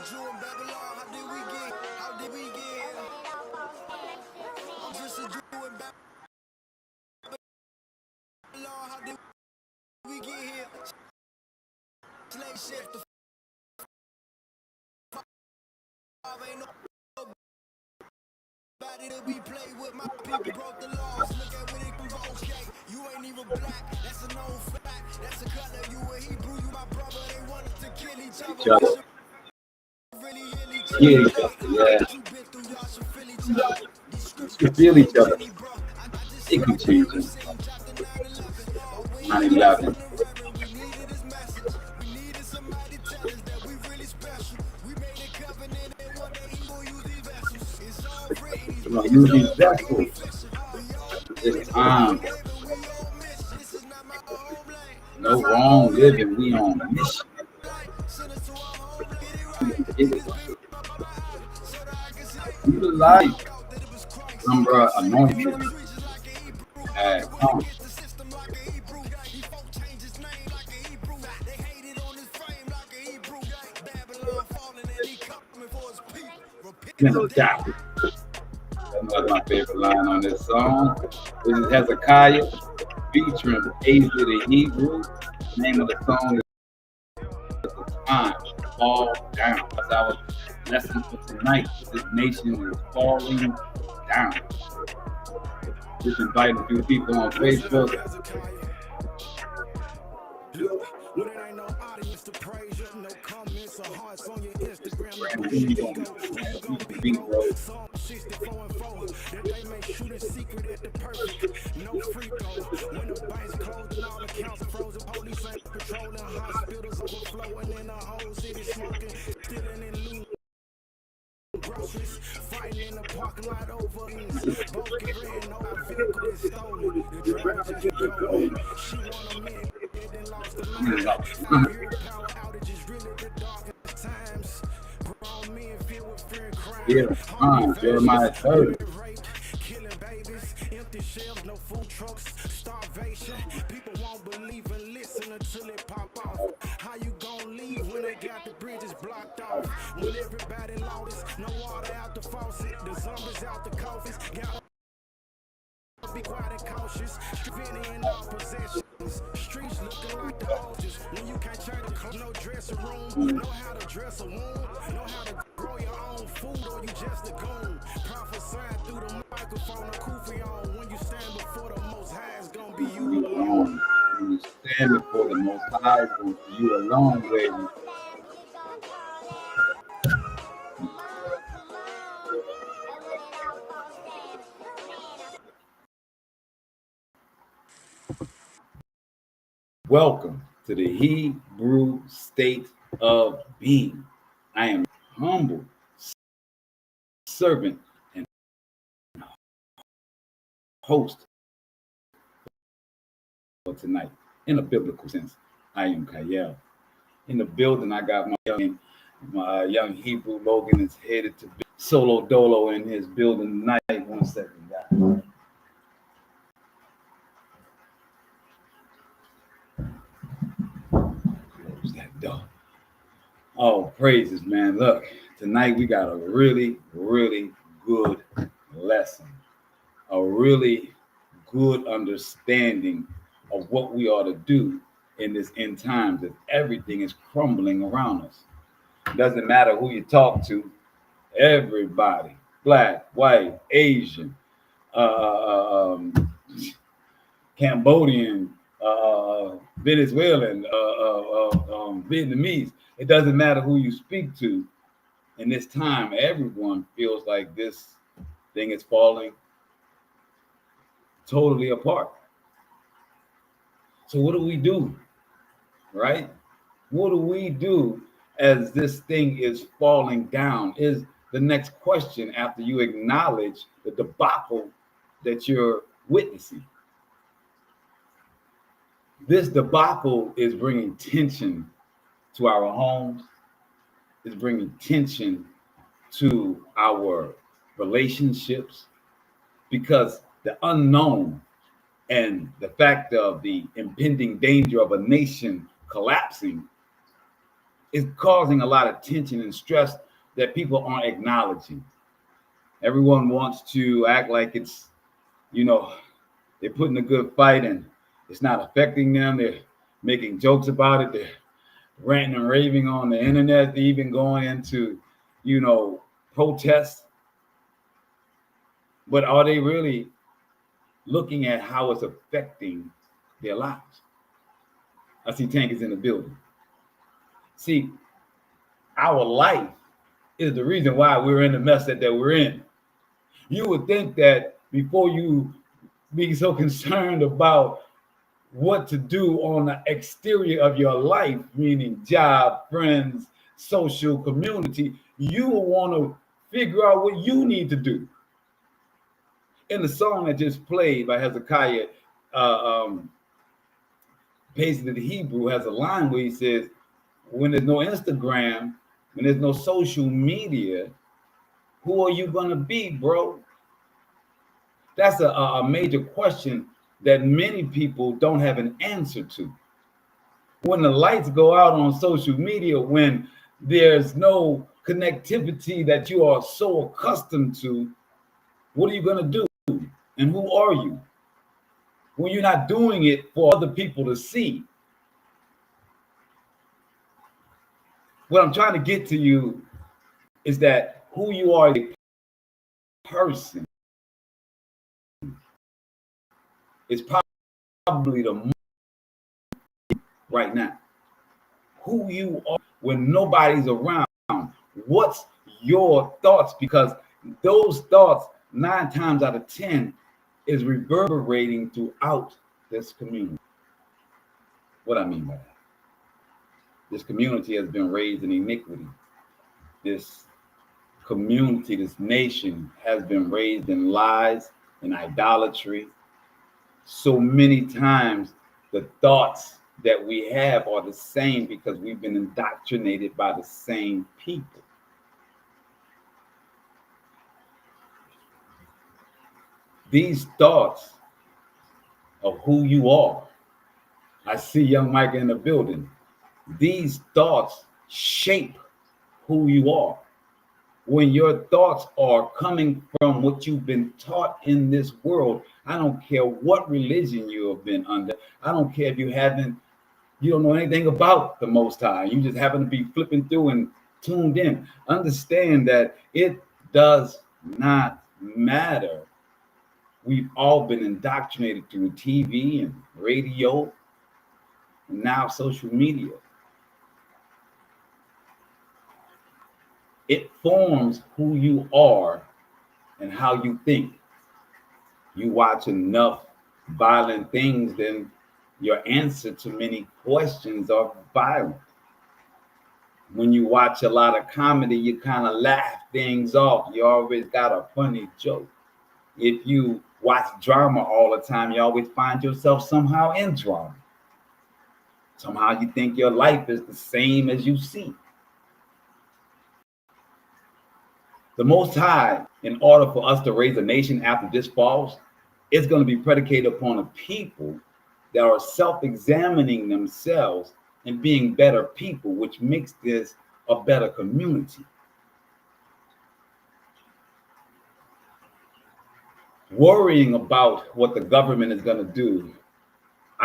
Each other. Hear each other, yeah. You feel each other. It can change us. 9/11. Use these vessels. It's time. No wrong living. We on a mission. Utilize number anointed. Come. No doubt. That's my favorite line on this song. This is Hezekiah featuring Ivryt the Hebrew. The name of the song is The Time Fall Down. That's our lesson for tonight. This nation is falling down. Just inviting a few people on Facebook. When it ain't no audience to praise you, no comments or hearts on your Instagram. Psalm 64 and 4, that they may shoot in secret at the perfect. No free throw. When the banks closed and all accounts frozen, police ain't patrolling, hospitals overflowing, and the whole city smoking, stealing and looting. Groceries, fighting in the parking lot over both get red, no vehicle is stolen. The driver just going. She want a minute, then lost the line. Power outages really the darkest times. Grown men filled with fear and crime. Yeah, Jeremiah 30. Killing babies, empty shelves, no food trucks, starvation. People won't believe and listen until it pop off. How you gonna leave when they got the bridges blocked off? When everybody lost, no water out the faucet, the zombies out the coffins. Gotta be quiet and cautious, preventing in all possessions. Streets looking like the altars. When you can't change the clothes, no dressing room, know how to dress a wound, know how to grow your own food, or you just a goon. Prophesying through the microphone, a kufi on. When you stand before the Most High, it's gonna be you alone. When you stand before the Most High, it's gonna be you alone, baby. Welcome to the Hebrew state of being. I am humble servant and host for tonight. In a biblical sense, I am Kayel. In the building, I got my young Hebrew Logan is headed to solo dolo in his building tonight. 1 second, guys. That door. Oh, praises, man. Look, tonight we got a really, really good lesson, a really good understanding of what we ought to do in this end times that everything is crumbling around us. It doesn't matter who you talk to, everybody, black, white, Asian, Cambodian, Venezuelan, Vietnamese. It doesn't matter who you speak to. In this time, everyone feels like this thing is falling totally apart. So what do we do, right? What do we do as this thing is falling down? Is the next question after you acknowledge the debacle that you're witnessing. This debacle is bringing tension to our homes. It's bringing tension to our relationships because the unknown and the fact of the impending danger of a nation collapsing is causing a lot of tension and stress that people aren't acknowledging. Everyone wants to act like it's, they're putting a good fight and it's not affecting them. They're making jokes about it. They're ranting and raving on the internet, even going into, protests. But are they really looking at how it's affecting their lives? I see Tank is in the building. See, our life is the reason why we're in the mess that we're in. You would think that before you be so concerned about what to do on the exterior of your life, meaning job, friends, social, community, you will want to figure out what you need to do. In the song that just played by Hezekiah, pasted the Hebrew, has a line where he says, when there's no Instagram, when there's no social media, who are you going to be, bro? That's a major question that many people don't have an answer to. When the lights go out on social media, when there's no connectivity that you are so accustomed to, what are you going to do? And who are you? When you're not doing it for other people to see. What I'm trying to get to you is that who you are as a person is probably the most right now. Who you are when nobody's around. What's your thoughts? Because those thoughts, 9 times out of 10, is reverberating throughout this community. What I mean by that? This community has been raised in iniquity. This community, this nation has been raised in lies and idolatry. So many times the thoughts that we have are the same because we've been indoctrinated by the same people. These thoughts of who you are. I see young Micah in the building. These thoughts shape who you are. When your thoughts are coming from what you've been taught in this world, I don't care what religion you have been under. I don't care if you don't know anything about the Most High. You just happen to be flipping through and tuned in. Understand that it does not matter. We've all been indoctrinated through TV and radio and now social media. It forms who you are and how you think. You watch enough violent things, then your answer to many questions are violent. When you watch a lot of comedy, you kind of laugh things off. You always got a funny joke. If you watch drama all the time, you always find yourself somehow in drama. Somehow you think your life is the same as you see. The Most High, in order for us to raise a nation after this falls, it's going to be predicated upon a people that are self-examining themselves and being better people, which makes this a better community. Worrying about what the government is going to do,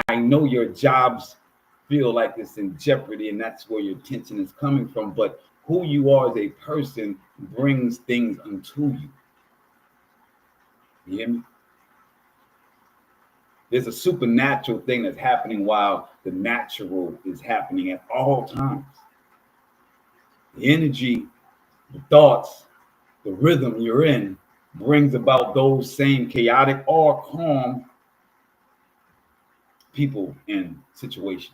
I know your jobs feel like it's in jeopardy, and that's where your tension is coming from, but who you are as a person brings things unto you. You hear me? There's a supernatural thing that's happening while the natural is happening at all times. The energy, the thoughts, the rhythm you're in brings about those same chaotic or calm people and situations.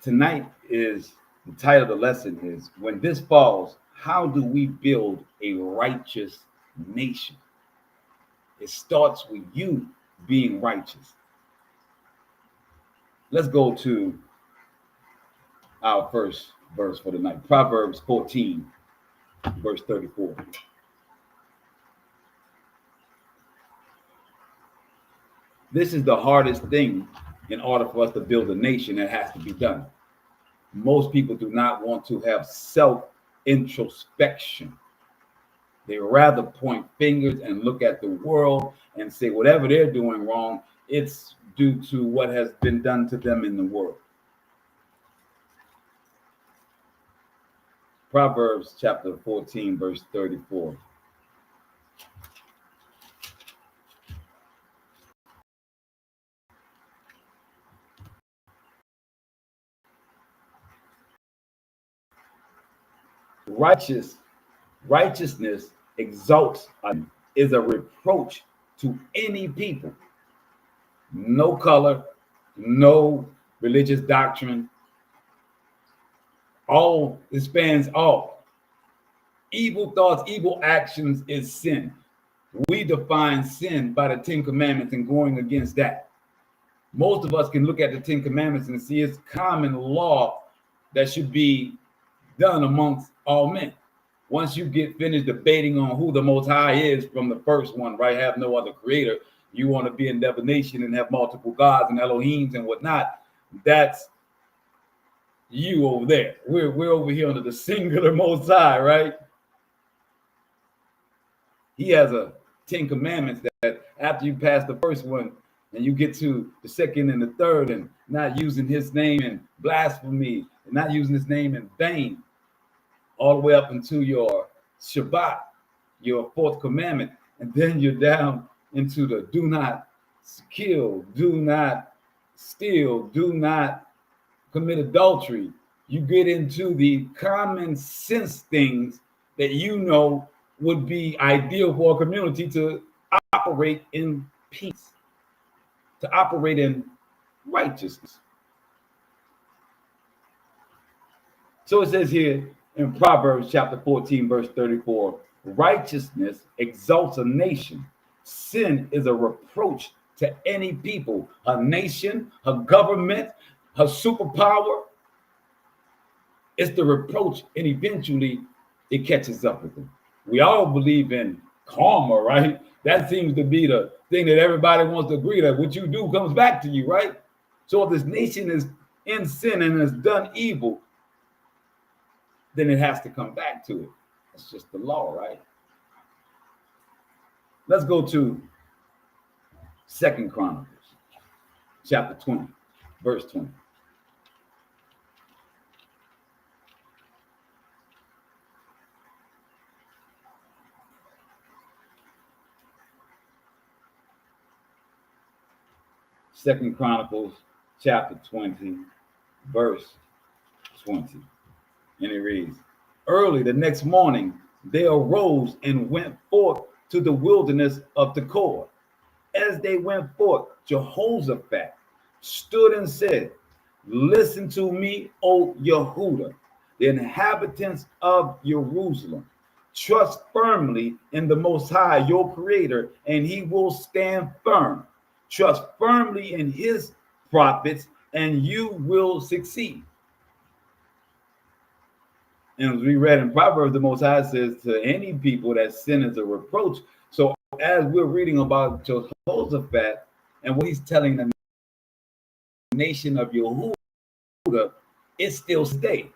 Tonight is the title of the lesson is When This Falls, How Do We Build a Righteous Nation? It starts with you being righteous. Let's go to our first verse for the night. Proverbs 14, verse 34. This is the hardest thing in order for us to build a nation, that has to be done. Most people do not want to have self-introspection. They rather point fingers and look at the world and say whatever they're doing wrong, it's due to what has been done to them in the world. Proverbs chapter 14, verse 34. Righteousness exalts is a reproach to any people. No color, no religious doctrine. All, it spans all. Evil thoughts, evil actions is sin. We define sin by the 10 Commandments and going against that. Most of us can look at the 10 Commandments and see it's common law that should be done amongst all men. Once you get finished debating on who the Most High is from the first one, right? Have no other creator. You want to be in divination and have multiple gods and Elohims and whatnot. That's you over there. We're over here under the singular Most High, right? He has a 10 Commandments that after you pass the first one and you get to the second and the third and not using his name in blasphemy and not using his name in vain, all the way up into your Shabbat, your fourth commandment, and then you're down into the do not kill, do not steal, do not commit adultery. You get into the common sense things that you know would be ideal for a community to operate in peace, to operate in righteousness. So it says here in Proverbs chapter 14, verse 34, righteousness exalts a nation. Sin is a reproach to any people, a nation, a government, a superpower. It's the reproach, and eventually it catches up with them. We all believe in karma, right? That seems to be the thing that everybody wants to agree that what you do comes back to you, right? So if this nation is in sin and has done evil, then it has to come back to it. It's just the law, right? Let's go to 2 Chronicles, chapter 20, verse 20. Second Chronicles chapter 20, verse 20. And it reads, early the next morning, they arose and went forth to the wilderness of Tekoa. As they went forth, Jehoshaphat stood and said, listen to me, O Yehudah, the inhabitants of Jerusalem. Trust firmly in the Most High, your Creator, and he will stand firm. Trust firmly in his prophets, and you will succeed. And as we read in Proverbs, the Most High says to any people that sin is a reproach. So as we're reading about Jehoshaphat and what he's telling the nation of Yehudah, it still stays.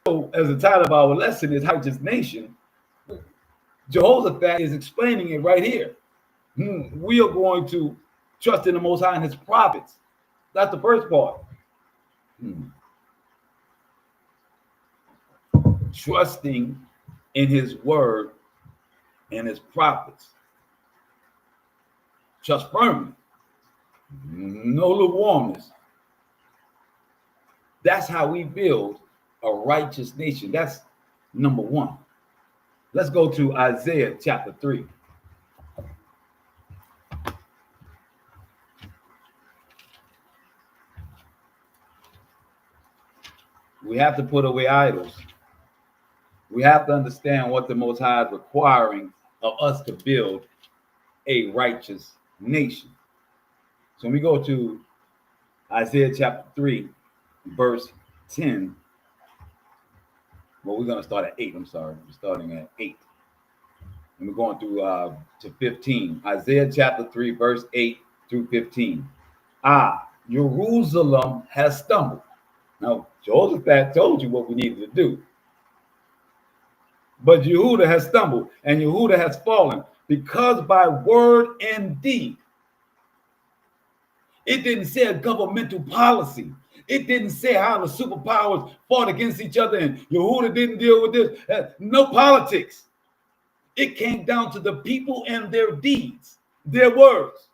So as the title of our lesson is Righteous Nation, Jehoshaphat is explaining it right here. We are going to trust in the Most High and his prophets. That's the first part. Trusting in his word and his prophets. Trust firmly. No lukewarmness. That's how we build a righteous nation. That's number one. Let's go to Isaiah chapter 3. We have to put away idols. We have to understand what the Most High is requiring of us to build a righteous nation. So when we go to Isaiah chapter 3, verse 10, well, we're going to start at 8. I'm sorry. We're starting at 8. And we're going through to 15. Isaiah chapter 3, verse 8 through 15. Jerusalem has stumbled. Now, Jehoshaphat told you what we needed to do. But Yehuda has stumbled and Yehuda has fallen because by word and deed. It didn't say a governmental policy. It didn't say how the superpowers fought against each other and Yehuda didn't deal with this. No politics. It came down to the people and their deeds, their words.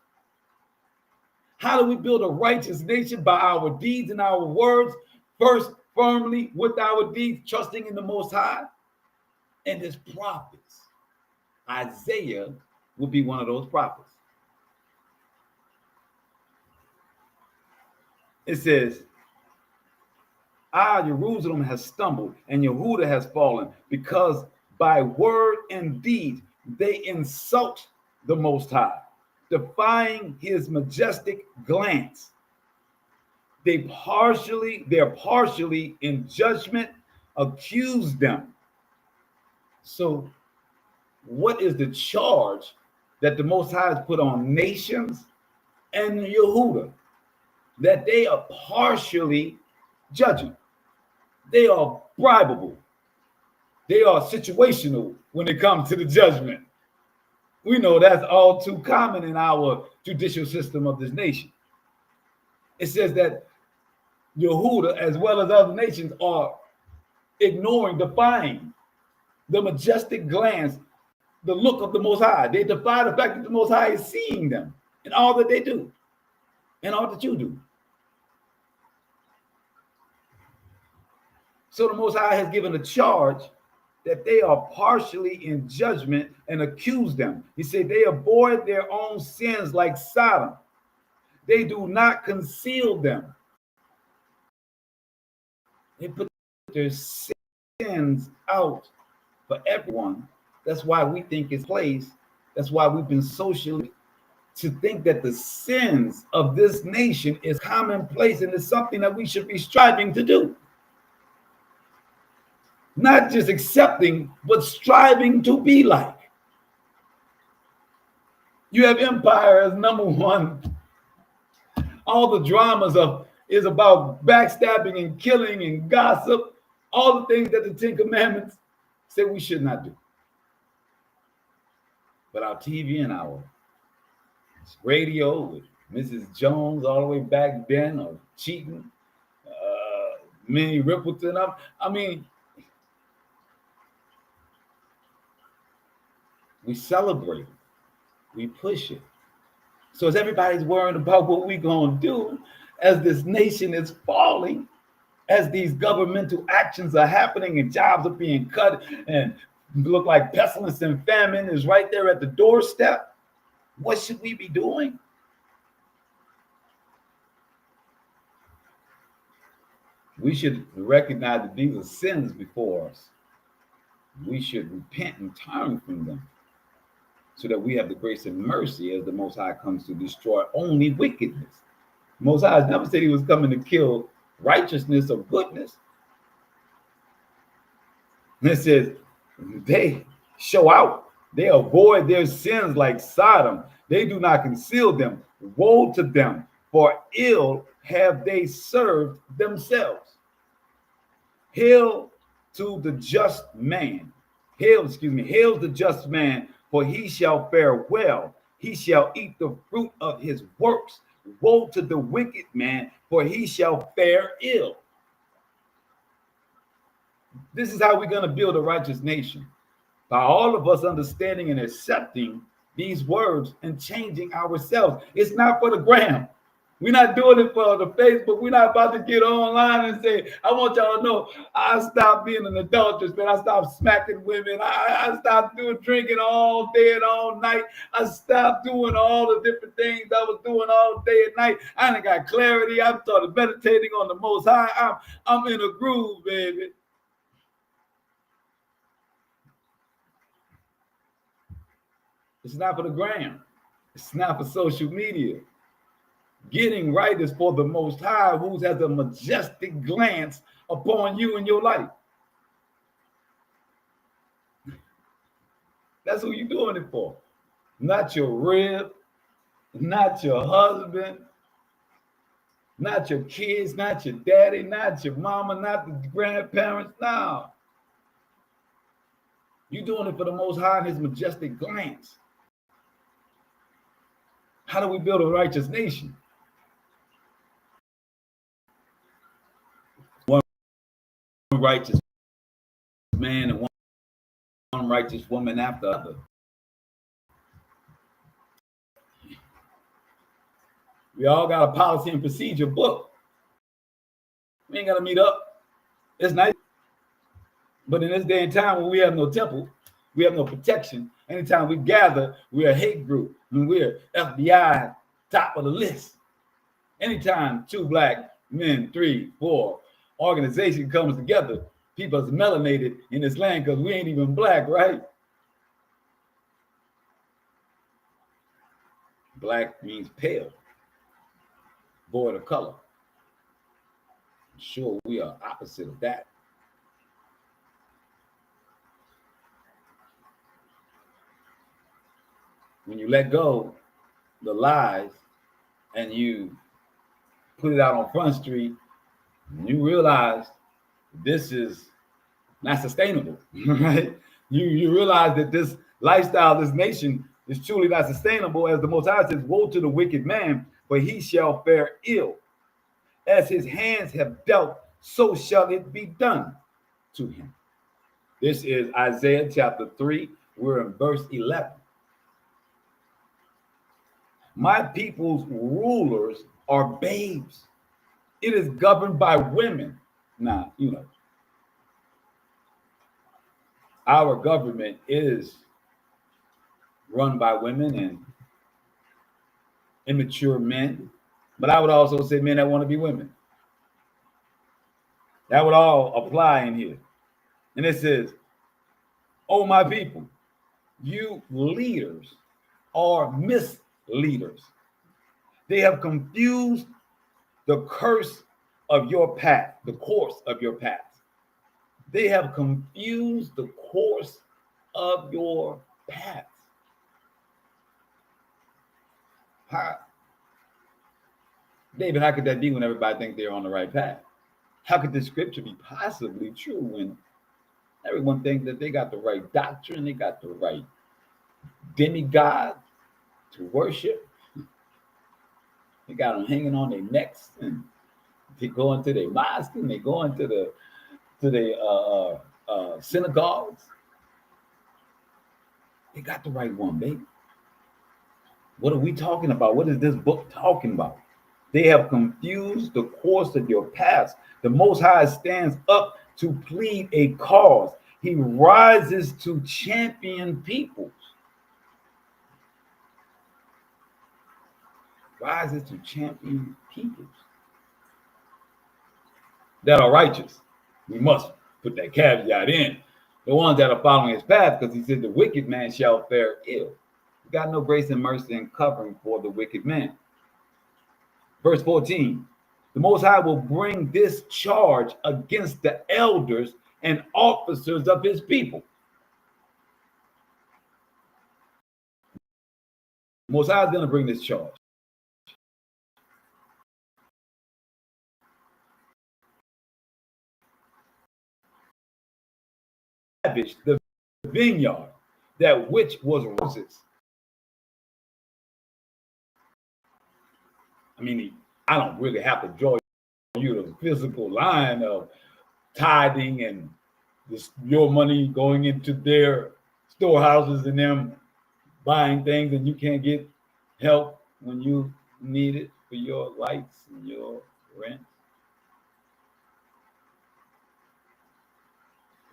How do we build a righteous nation? By our deeds and our words. First, firmly with our deeds, trusting in the Most High and His prophets. Isaiah would be one of those prophets. It says, Jerusalem has stumbled and Yehuda has fallen because by word and deed they insult the Most High, defying His majestic glance. They're partially in judgment, accuse them. So what is the charge that the Most High has put on nations and Yehuda? That they are partially judging. They are bribable. They are situational when it comes to the judgment. We know that's all too common in our judicial system of this nation. It says that Yehuda, as well as other nations, are ignoring, defying the majestic glance, the look of the Most High. They defy the fact that the Most High is seeing them in all that they do and all that you do. So the Most High has given a charge that they are partially in judgment and accuse them. He said they avoid their own sins like Sodom. They do not conceal them. They put their sins out for everyone. That's why we think it's place. That's why we've been socially to think that the sins of this nation is commonplace and is something that we should be striving to do. Not just accepting, but striving to be like. You have empire as number one. All the dramas is about backstabbing and killing and gossip. All the things that the Ten Commandments say we should not do. But our TV and our radio with Mrs. Jones all the way back then, or cheating, Minnie Rippleton. I mean, we celebrate it. We push it. So as everybody's worrying about what we're going to do as this nation is falling, as these governmental actions are happening and jobs are being cut and look like pestilence and famine is right there at the doorstep, what should we be doing? We should recognize that these are sins before us. We should repent and turn from them, so that we have the grace and mercy as the Most High comes to destroy only wickedness. Most High has never said He was coming to kill righteousness or goodness. And it says they show out. They avoid their sins like Sodom. They do not conceal them. Woe to them, for ill have they served themselves. Hail to the just man. Hail's the just man, for he shall fare well. He shall eat the fruit of his works. Woe to the wicked man, for he shall fare ill. This is how we're going to build a righteous nation. By all of us understanding and accepting these words and changing ourselves. It's not for the gram. We're not doing it for the Facebook. We're not about to get online and say, I want y'all to know I stopped being an adulteress, man. I stopped smacking women. I stopped drinking all day and all night. I stopped doing all the different things I was doing all day and night. I done got clarity. I started meditating on the Most High. I'm in a groove, baby. It's not for the gram. It's not for social media. Getting right is for the Most High, who has a majestic glance upon you and your life. That's who you're doing it for. Not your rib, not your husband, Not your kids, not your daddy, not your mama, not the grandparents. No. You're doing it for the Most High and his majestic glance. How do we build a righteous nation? One righteous man and one righteous woman after the other. We all got a policy and procedure book. We ain't got to meet up. It's nice. But in this day and time when we have no temple, we have no protection. Anytime we gather, we're a hate group. And we're FBI top of the list. Anytime 2 black men, 3, 4 organization comes together, people is melanated in this land because we ain't even black, right? Black means pale, void of color. I'm sure we are opposite of that. When you let go the lies and you put it out on Front Street, you realize this is not sustainable, right? You realize that this lifestyle, this nation is truly not sustainable. As the Most High says, woe to the wicked man, for he shall fare ill. As his hands have dealt, so shall it be done to him. This is Isaiah chapter 3. We're in verse 11. My people's rulers are babes. It is governed by women. Now, you know, our government is run by women and immature men, but I would also say men that want to be women. That would all apply in here. And it says, oh, my people, you leaders are misleaders. They have confused the curse of your path, the course of your path. They have confused the course of your path. David, how could that be when everybody thinks they're on the right path? How could this scripture be possibly true when everyone thinks that they got the right doctrine, they got the right demigod to worship? They got them hanging on their necks, and they go into their mosque, and they go into the synagogues. They got the right one, baby. What are we talking about? What is this book talking about? They have confused the course of your paths. The Most High stands up to plead a cause. He rises to champion peoples. Rises to champion peoples that are righteous. We must put that caveat in. The ones that are following his path, because he said the wicked man shall fare ill. We got no grace and mercy and covering for the wicked man. Verse 14, the Most High will bring this charge against the elders and officers of his people. The Most High is going to bring this charge. The vineyard, that which was roses. I mean, I don't really have to draw you the physical line of tithing and your money going into their storehouses and them buying things, and you can't get help when you need it for your lights and your rent.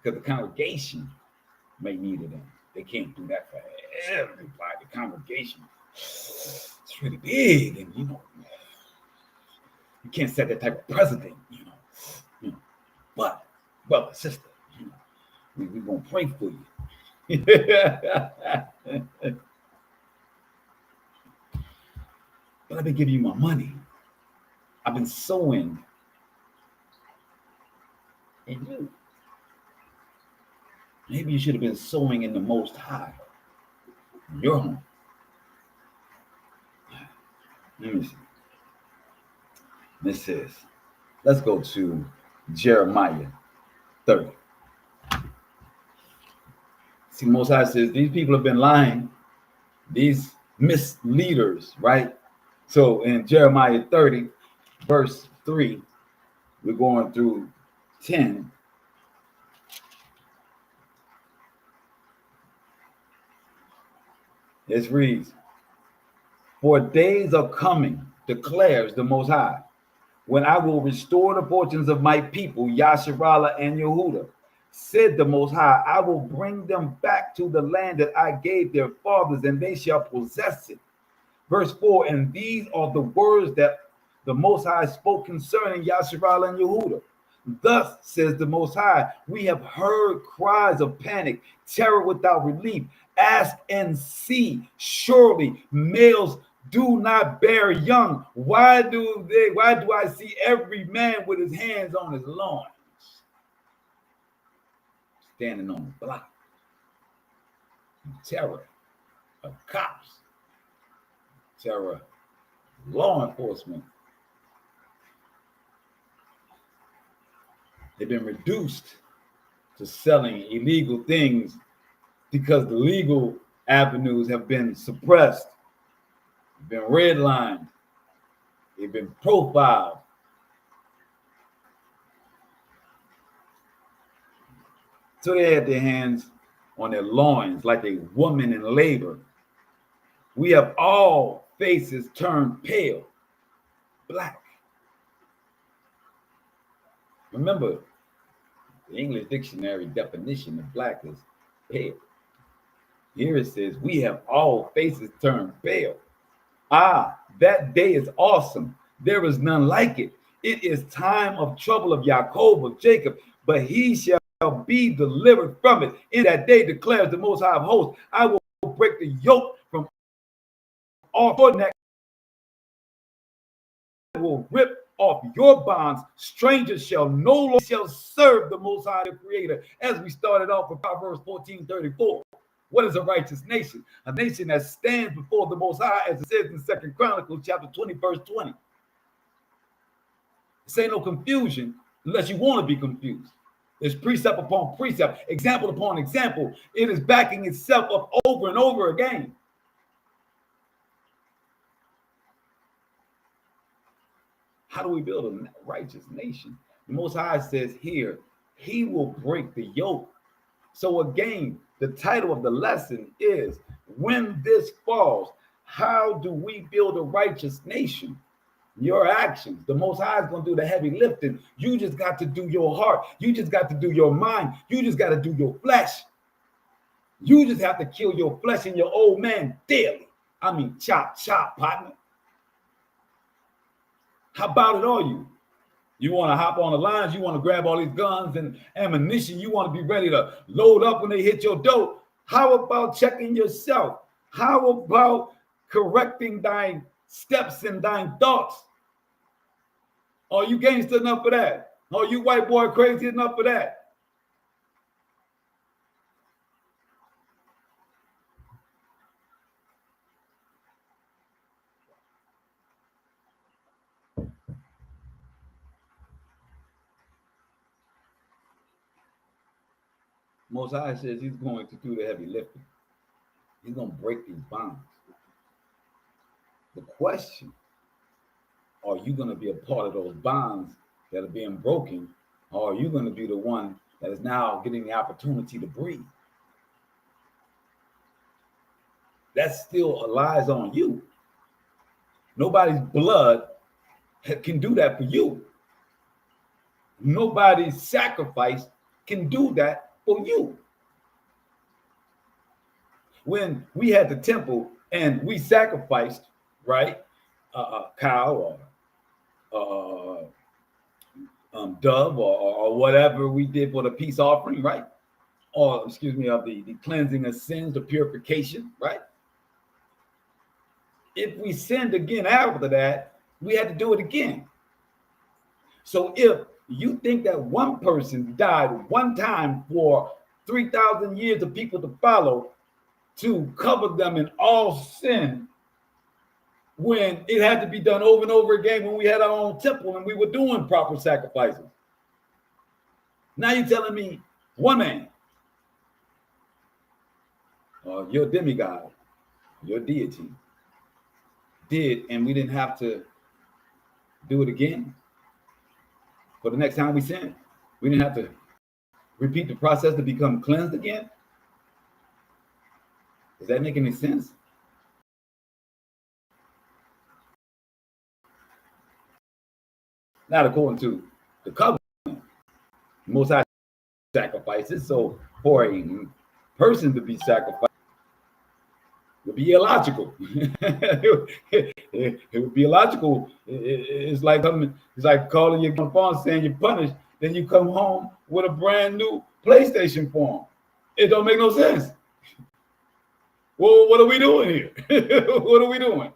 Because the congregation may need it. They can't do that for everybody. The congregation, it's really big, and you can't set that type of precedent, But brother, sister, we're gonna pray for you. But I've been giving you my money. I've been sowing in you. Maybe you should have been sowing in the Most High, in your home. Let me see. This says, let's go to Jeremiah 30. See, Most High says these people have been lying, these misleaders, right? So in Jeremiah 30, verse 3, we're going through 10. It reads, "For days are coming, declares the Most High, when I will restore the fortunes of my people, Yasharallah and Yehuda. Said the Most High, I will bring them back to the land that I gave their fathers, and they shall possess it." Verse 4, "And these are the words that the Most High spoke concerning Yasharallah and Yehuda. Thus says the Most High, we have heard cries of panic, terror without relief. Ask and see. Surely males do not bear young. Why do I see every man with his hands on his loins, standing on the block? Terror of cops, terror, law enforcement. They've been reduced to selling illegal things because the legal avenues have been suppressed, been redlined, they've been profiled. So they had their hands on their loins like a woman in labor. We have all faces turned pale, black. Remember, the English dictionary definition of black is pale. Here it says, we have all faces turned pale. Ah, that day is awesome. There is none like it. It is time of trouble of Jacob, of Jacob, but he shall be delivered from it. In that day declares the Most High of hosts, I will break the yoke from off your neck. I will rip off your bonds. Strangers shall no longer serve the Most High, the Creator. As we started off with Proverbs 14:34. What is a righteous nation? A nation that stands before the Most High, as it says in 2 Chronicles chapter 20, verse 20. This ain't no confusion unless you want to be confused. There's precept upon precept, example upon example. It is backing itself up over and over again. How do we build a righteous nation? The Most High says here, he will break the yoke. So again, the title of the lesson is, when this falls, how do we build a righteous nation? Your actions. The Most High is going to do the heavy lifting. You just got to do your heart. You just got to do your mind. You just got to do your flesh. You just have to kill your flesh and your old man daily. I mean, chop, partner. How about it, are you? You want to hop on the lines, you want to grab all these guns and ammunition, you want to be ready to load up when they hit your door. How about checking yourself? How about correcting thine steps and thine thoughts? Are you gangster enough for that? Are you white boy crazy enough for that? Most High says he's going to do the heavy lifting. He's going to break these bonds. The question, are you going to be a part of those bonds that are being broken, or are you going to be the one that is now getting the opportunity to breathe? That still lies on you. Nobody's blood can do that for you. Nobody's sacrifice can do that for you. When we had the temple and we sacrificed, right, a cow or dove or whatever we did for the peace offering, right? Or excuse me, of the cleansing of sins, the purification, right? If we sinned again after that, we had to do it again. So if you think that one person died one time for 3,000 years of people to follow to cover them in all sin, when it had to be done over and over again when we had our own temple and we were doing proper sacrifices. Now you're telling me one man, your demigod, your deity, did, and we didn't have to do it again for the next time we sin? We didn't have to repeat the process to become cleansed again? Does that make any sense? Not according to the covenant. Most High sacrifices. So for a person to be sacrificed would be illogical. It would be illogical. It's like calling you on the phone saying you're punished, then you come home with a brand new PlayStation phone. It don't make no sense. Well, what are we doing here? What are we doing?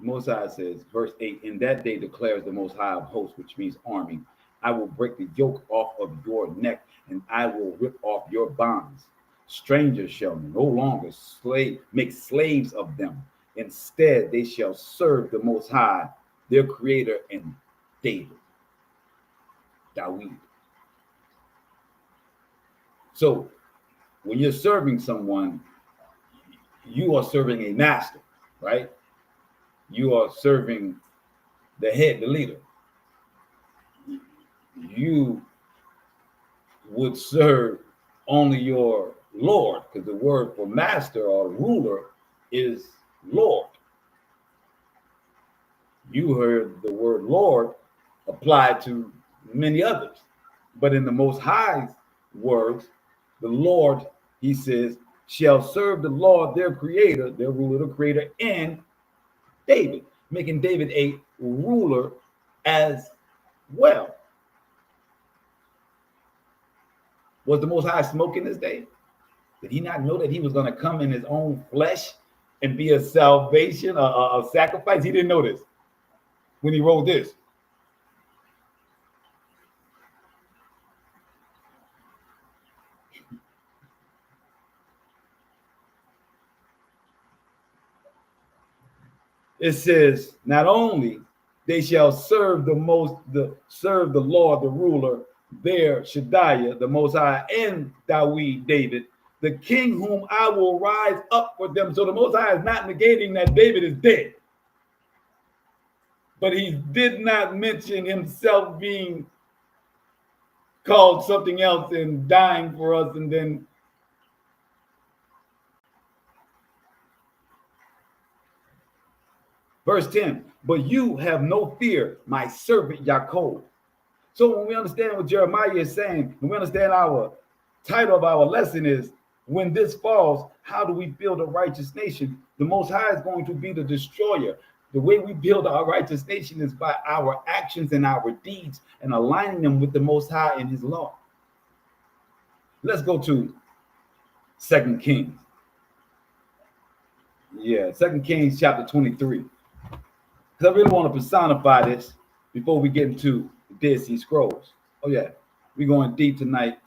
Most High says, verse 8, in that day declares the Most High of hosts, which means army, I will break the yoke off of your neck, and I will rip off your bonds. Strangers shall no longer make slaves of them. Instead, they shall serve the Most High, their creator, and David. So when you're serving someone, you are serving a master, right? You are serving the head, the leader. You would serve only your Lord, because the word for master or ruler is Lord. You heard the word Lord applied to many others, but in the Most High's words, the Lord, he says, shall serve the Lord, their creator, their ruler, the creator, and David, making David a ruler as well. Was the Most High smoking this day? Did he not know that he was going to come in his own flesh and be a salvation, a sacrifice? He didn't know this when he wrote this. It says, not only they shall serve the Lord, the ruler, there Shaddai, the Most High, and David, the king whom I will rise up for them. So the Most High is not negating that David is dead, but he did not mention himself being called something else and dying for us, and then verse 10, but you have no fear, my servant Jacob. So when we understand what Jeremiah is saying, when we understand our title of our lesson is, when this falls, how do we build a righteous nation? The Most High is going to be the destroyer. The way we build our righteous nation is by our actions and our deeds and aligning them with the Most High and his law. Let's go to 2 Kings. Yeah, 2 Kings chapter 23. Because I really want to personify this before we get into the Dead Sea Scrolls. Oh yeah, we're going deep tonight.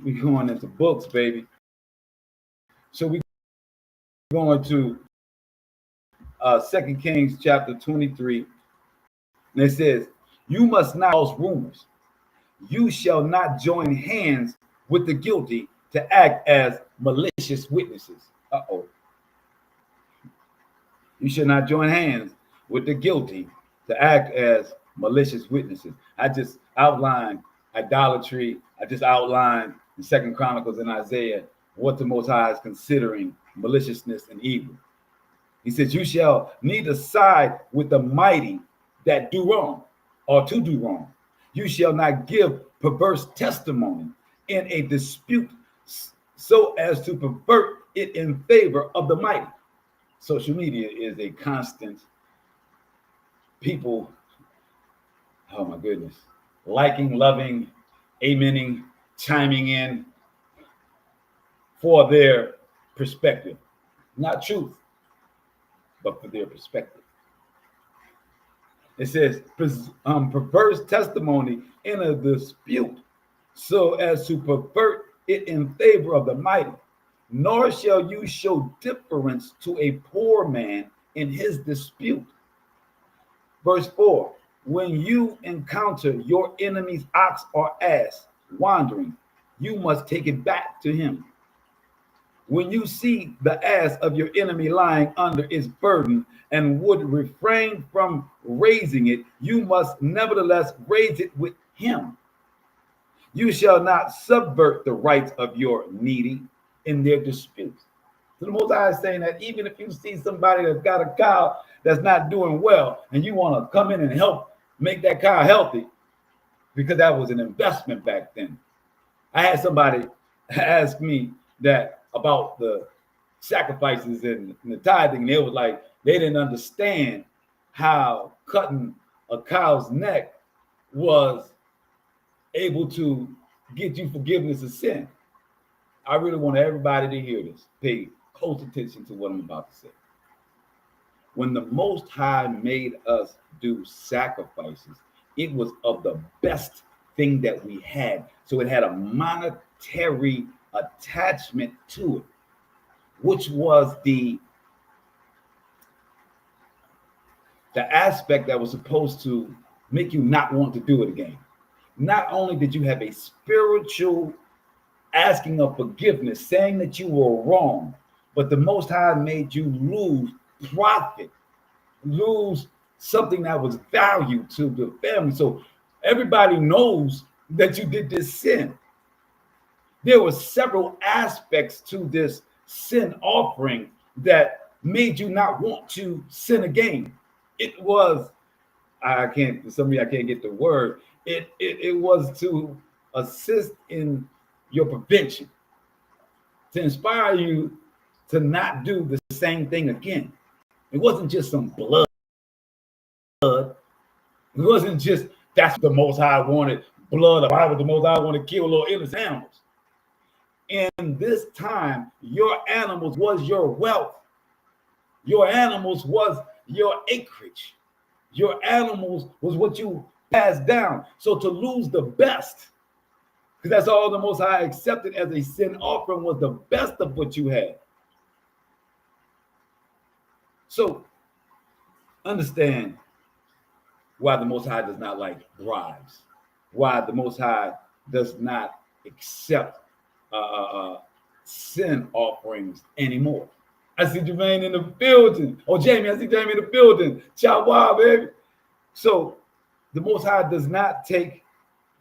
We're going into books, baby. So we're going to 2 Kings chapter 23. And it says, you must not cause rumors. You shall not join hands with the guilty to act as malicious witnesses. Uh-oh. You should not join hands with the guilty to act as malicious witnesses. I just outlined idolatry. I just outlined in 2 Chronicles and Isaiah what the Most High is considering maliciousness and evil. He says, you shall neither side with the mighty that do wrong or to do wrong. You shall not give perverse testimony in a dispute so as to pervert it in favor of the mighty. Social media is a constant people, oh my goodness, liking, loving, amening, chiming in for their perspective. Not truth, but for their perspective. It says, perverse testimony in a dispute so as to pervert it in favor of the mighty, nor shall you show deference to a poor man in his dispute. Verse 4, when you encounter your enemy's ox or ass wandering, you must take it back to him. When you see the ass of your enemy lying under its burden and would refrain from raising it, you must nevertheless raise it with him. You shall not subvert the rights of your needy in their disputes. So the Most High is saying that even if you see somebody that's got a cow that's not doing well, and you want to come in and help make that cow healthy, because that was an investment back then. I had somebody ask me that about the sacrifices and the tithing, and it was like they didn't understand how cutting a cow's neck was able to get you forgiveness of sin. I really want everybody to hear this. Pay close attention to what I'm about to say. When the Most High made us do sacrifices, it was of the best thing that we had. So it had a monetary attachment to it, which was the aspect that was supposed to make you not want to do it again. Not only did you have a spiritual asking of forgiveness, saying that you were wrong, but the Most High made you lose profit, lose something that was valued to the family. So everybody knows that you did this sin. There were several aspects to this sin offering that made you not want to sin again. It was, I can't get the word. It was to assist in your prevention, to inspire you to not do the same thing again. It wasn't just some blood. It wasn't just that's the Most High wanted blood. Why would the Most High want to kill little innocent animals? In this time, your animals was your wealth. Your animals was your acreage. Your animals was what you passed down. So to lose the best, because that's all the Most High accepted as a sin offering, was the best of what you had. So understand why the Most High does not like bribes, why the Most High does not accept sin offerings anymore. I see Jermaine in the building. Oh, Jamie, I see Jamie in the building. Ciao, wow, baby. So the Most High does not take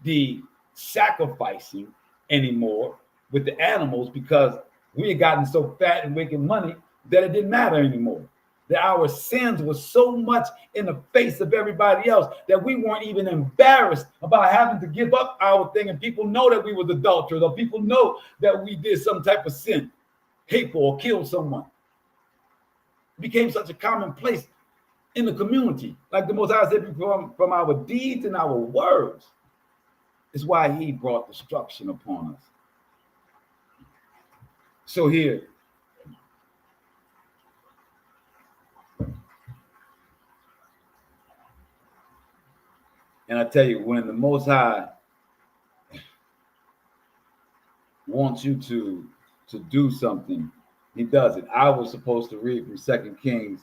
the sacrificing anymore with the animals, because we had gotten so fat and making money that it didn't matter anymore. That our sins were so much in the face of everybody else that we weren't even embarrassed about having to give up our thing. And people know that we was adulterers, or people know that we did some type of sin, hateful, or killed someone. It became such a commonplace in the community. Like the Most High said, from our deeds and our words. It's why he brought destruction upon us. So here, and I tell you, when the Most High wants you to do something, he does it. I was supposed to read from 2 Kings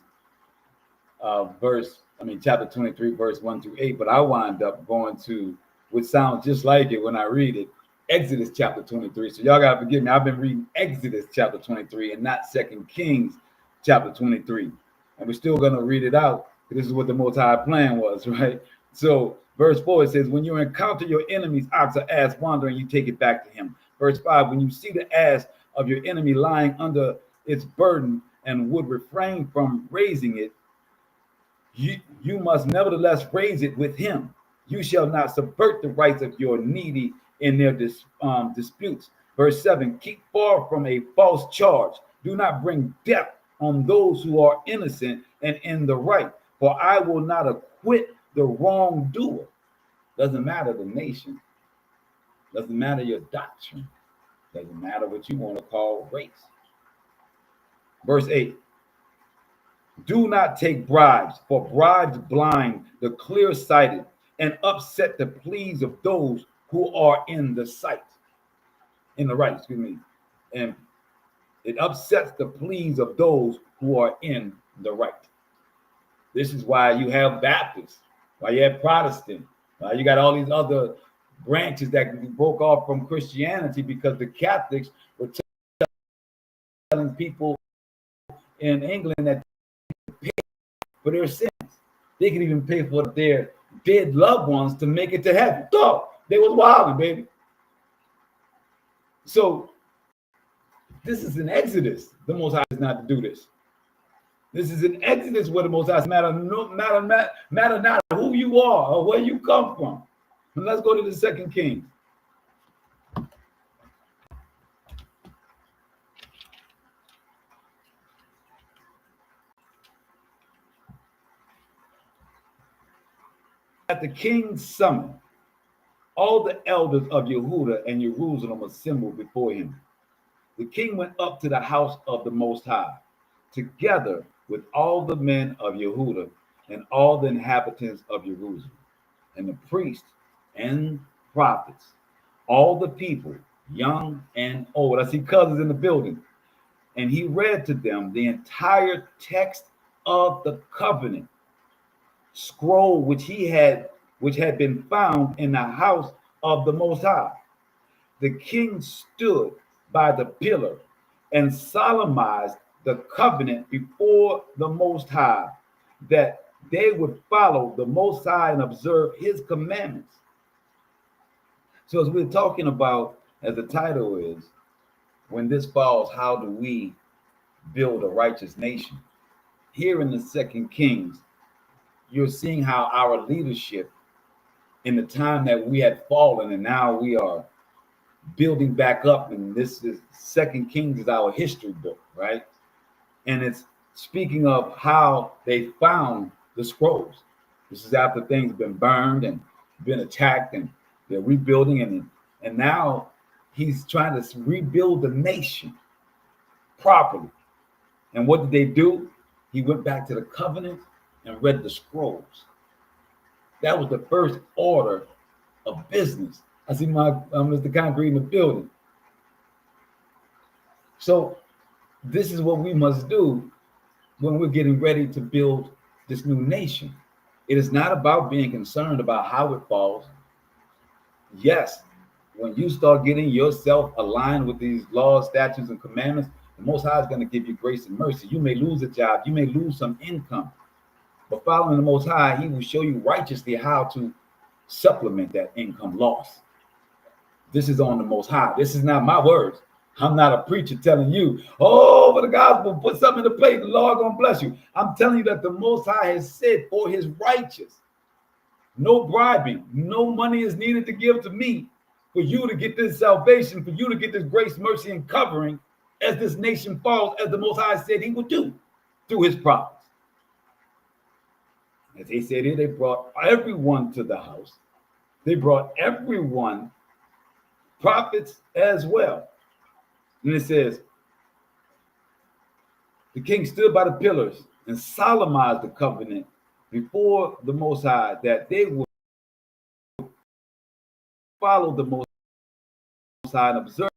chapter 23, verse 1 through 8, but I wind up going to, which sounds just like it when I read it, Exodus chapter 23. So y'all gotta forgive me. I've been reading Exodus chapter 23 and not 2 Kings chapter 23. And we're still gonna read it out. This is what the Most High plan was, right? So verse 4, it says, when you encounter your enemy's ox or ass wandering, you take it back to him. Verse 5, when you see the ass of your enemy lying under its burden and would refrain from raising it, you must nevertheless raise it with him. You shall not subvert the rights of your needy in their disputes. Verse 7, keep far from a false charge. Do not bring death on those who are innocent and in the right, for I will not acquit the wrongdoer. Doesn't matter the nation. Doesn't matter your doctrine. Doesn't matter what you want to call race. Verse 8, do not take bribes, for bribes blind the clear-sighted and upset the pleas of those who are in the sight. in the right, and it upsets the pleas of those who are in the right. This is why you have Baptists, why you have Protestant, why you got all these other branches that broke off from Christianity, because the Catholics were telling people in England that they pay for their sins. They could even pay for their dead loved ones to make it to heaven. So they was wilding, baby. So this is an Exodus. The Most High is not to do this. This is an Exodus where the Most High matter not who you are or where you come from. And let's go to the 2 Kings. At the king's summon, all the elders of Yehudah and Jerusalem assembled before him. The king went up to the house of the Most High, together with all the men of Yehudah and all the inhabitants of Jerusalem, and the priests and prophets, all the people, young and old. I see cousins in the building. And he read to them the entire text of the covenant scroll which had been found in the house of the Most High. The king stood by the pillar and solemnized the covenant before the Most High, that they would follow the Most High and observe his commandments. So as we're talking about, as the title is, when this falls, how do we build a righteous nation? Here in the 2 Kings, you're seeing how our leadership, in the time that we had fallen and now we are building back up, and this is 2 Kings is our history book, right? And it's speaking of how they found the scrolls. This is after things have been burned and been attacked, and they're rebuilding, and now he's trying to rebuild the nation properly. And what did they do? He went back to the covenant and read the scrolls. That was the first order of business. I see my Mr. Concrete in the building. So this is what we must do when we're getting ready to build this new nation. It is not about being concerned about how it falls. Yes, when you start getting yourself aligned with these laws, statutes, and commandments, the Most High is going to give you grace and mercy. You may lose a job, you may lose some income, but following the Most High, he will show you righteously how to supplement that income loss. This is on the Most High. This is not my words. I'm not a preacher telling you, oh, for the gospel, put something in the plate, the Lord gonna bless you. I'm telling you that the Most High has said for his righteous, no bribing, no money is needed to give to me for you to get this salvation, for you to get this grace, mercy, and covering as this nation falls, as the Most High said he would do through his prophets. As they said here, they brought everyone to the house. They brought everyone, prophets as well. And it says, the king stood by the pillars and solemnized the covenant before the Most High, that they would follow the Most High and observe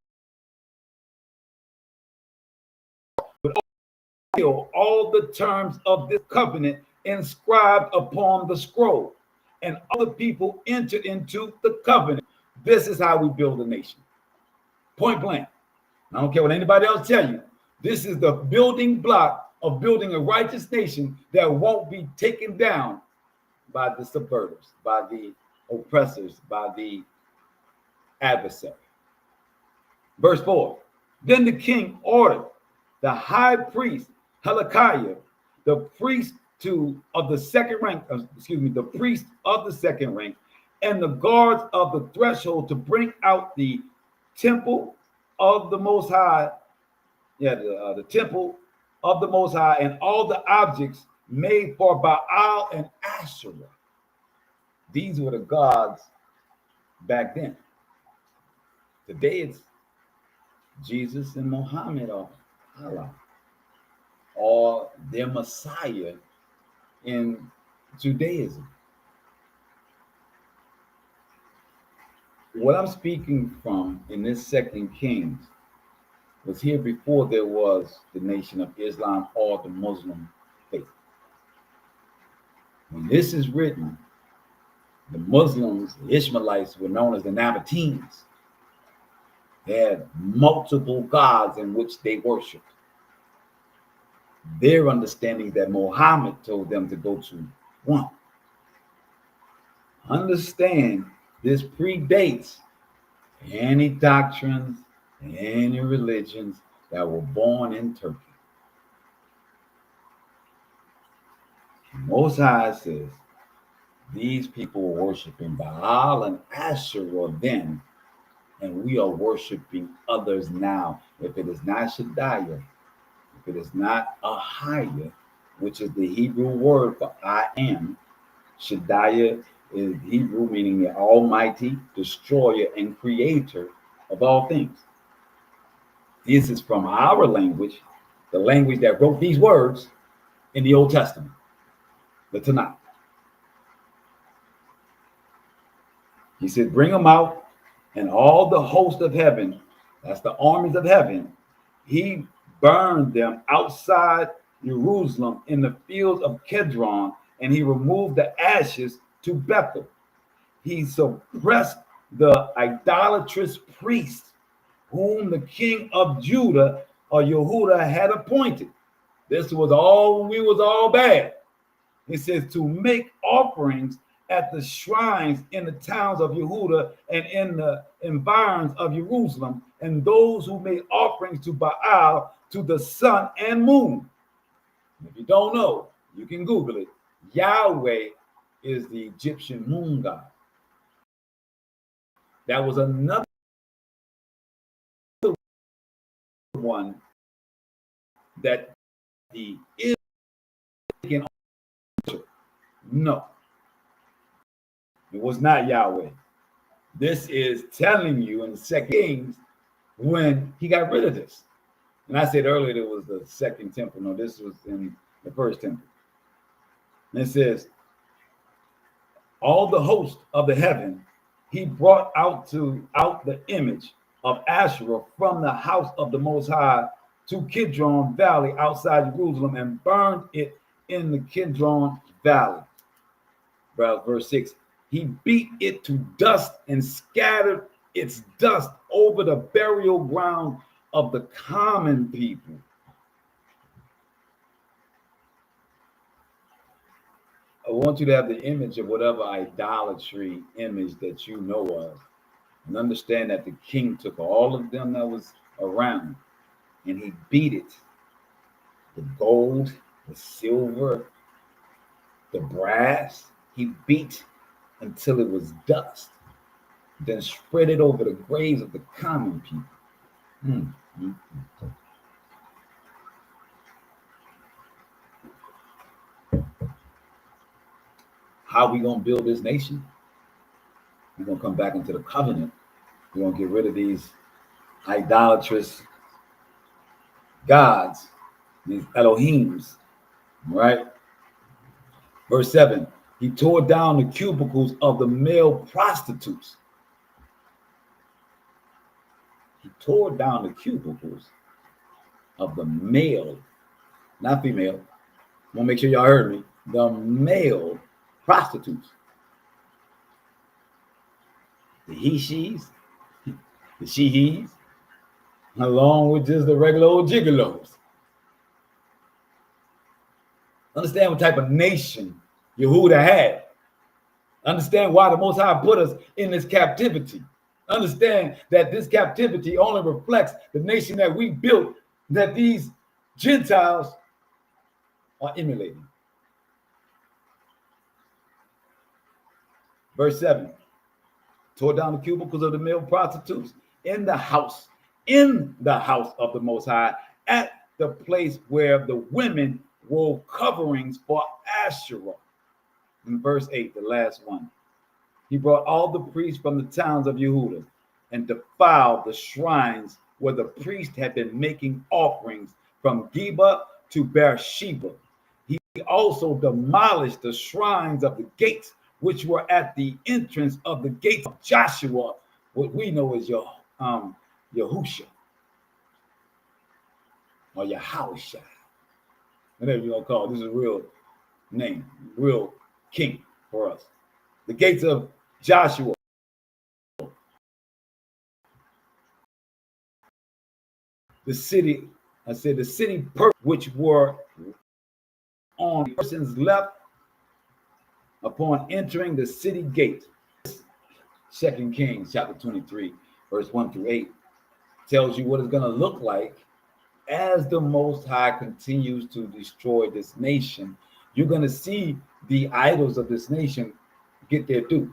all the terms of this covenant inscribed upon the scroll. And other people entered into the covenant. This is how we build a nation. Point blank. I don't care what anybody else tell you. This is the building block of building a righteous nation that won't be taken down by the subverters, by the oppressors, by the adversary. Verse 4. Then the king ordered the high priest Hilkiah, the priest of the second rank, the priest of the second rank, and the guards of the threshold to bring out the temple of the Most High, the temple of the Most High, and all the objects made for Baal and Asherah. These were the gods back then. Today it's Jesus and Muhammad or Allah, or their Messiah in Judaism. What I'm speaking from in this Second Kings was here before there was the nation of Islam or the Muslim faith. When this is written, the Muslims, the Ishmaelites, were known as the Nabateans. They had multiple gods in which they worshiped. Their understanding that Muhammad told them to go to one. Understand this predates any doctrines, any religions that were born in Turkey. Most High says these people were worshiping Baal and Asherah then, and we are worshiping others now. If it is not Shaddai, if it is not Ahaya, which is the Hebrew word for I am, Shaddai is Hebrew meaning the Almighty, Destroyer, and Creator of all things. This is from our language, the language that wrote these words in the Old Testament, the Tanakh. He said, bring them out, and all the host of heaven, that's the armies of heaven, he burned them outside Jerusalem in the fields of Kedron, and he removed the ashes to Bethel. He suppressed the idolatrous priests whom the king of Judah or Yehuda had appointed. This was all when we was all bad. It says to make offerings at the shrines in the towns of Yehuda and in the environs of Jerusalem, and those who made offerings to Baal, to the sun and moon. If you don't know, you can Google it. Yahweh is the Egyptian moon god. That was another one that the Israelites no, it was not Yahweh. This is telling you in Second Kings when he got rid of this. And I said earlier it was the second temple. No, this was in the first temple. And it says, all the host of the heaven, he brought out the image of Asherah from the house of the Most High to Kidron Valley outside Jerusalem and burned it in the Kidron Valley. Verse 6, he beat it to dust and scattered its dust over the burial ground of the common people. I want you to have the image of whatever idolatry image that you know of, and understand that the king took all of them that was around and he beat it. The gold, the silver, the brass, he beat until it was dust, then spread it over the graves of the common people. How we gonna build this nation? We're gonna come back into the covenant. We're gonna get rid of these idolatrous gods, these Elohims, right? Verse 7, he tore down the cubicles of the male prostitutes. He tore down the cubicles of the male, not female. I want to make sure y'all heard me. The male prostitutes. The he-she's, the she-he's, along with just the regular old gigolos. Understand what type of nation Yehuda had. Understand why the Most High put us in this captivity. Understand that this captivity only reflects the nation that we built, that these Gentiles are emulating. Verse 7, tore down the cubicles of the male prostitutes in the house of the Most High, at the place where the women wore coverings for Asherah. In verse 8, the last one, he brought all the priests from the towns of Yehuda and defiled the shrines where the priest had been making offerings from Geba to Beersheba. He also demolished the shrines of the gates which were at the entrance of the gates of Joshua what we know is Yahusha or Yahusha, whatever you're gonna call it. This is a real name, real king for us. The gates of Joshua. The city, I said the city which were on the person's left upon entering the city gate. 2 Kings chapter 23, verse 1 through 8 tells you what it's going to look like as the Most High continues to destroy this nation. You're going to see the idols of this nation get their due.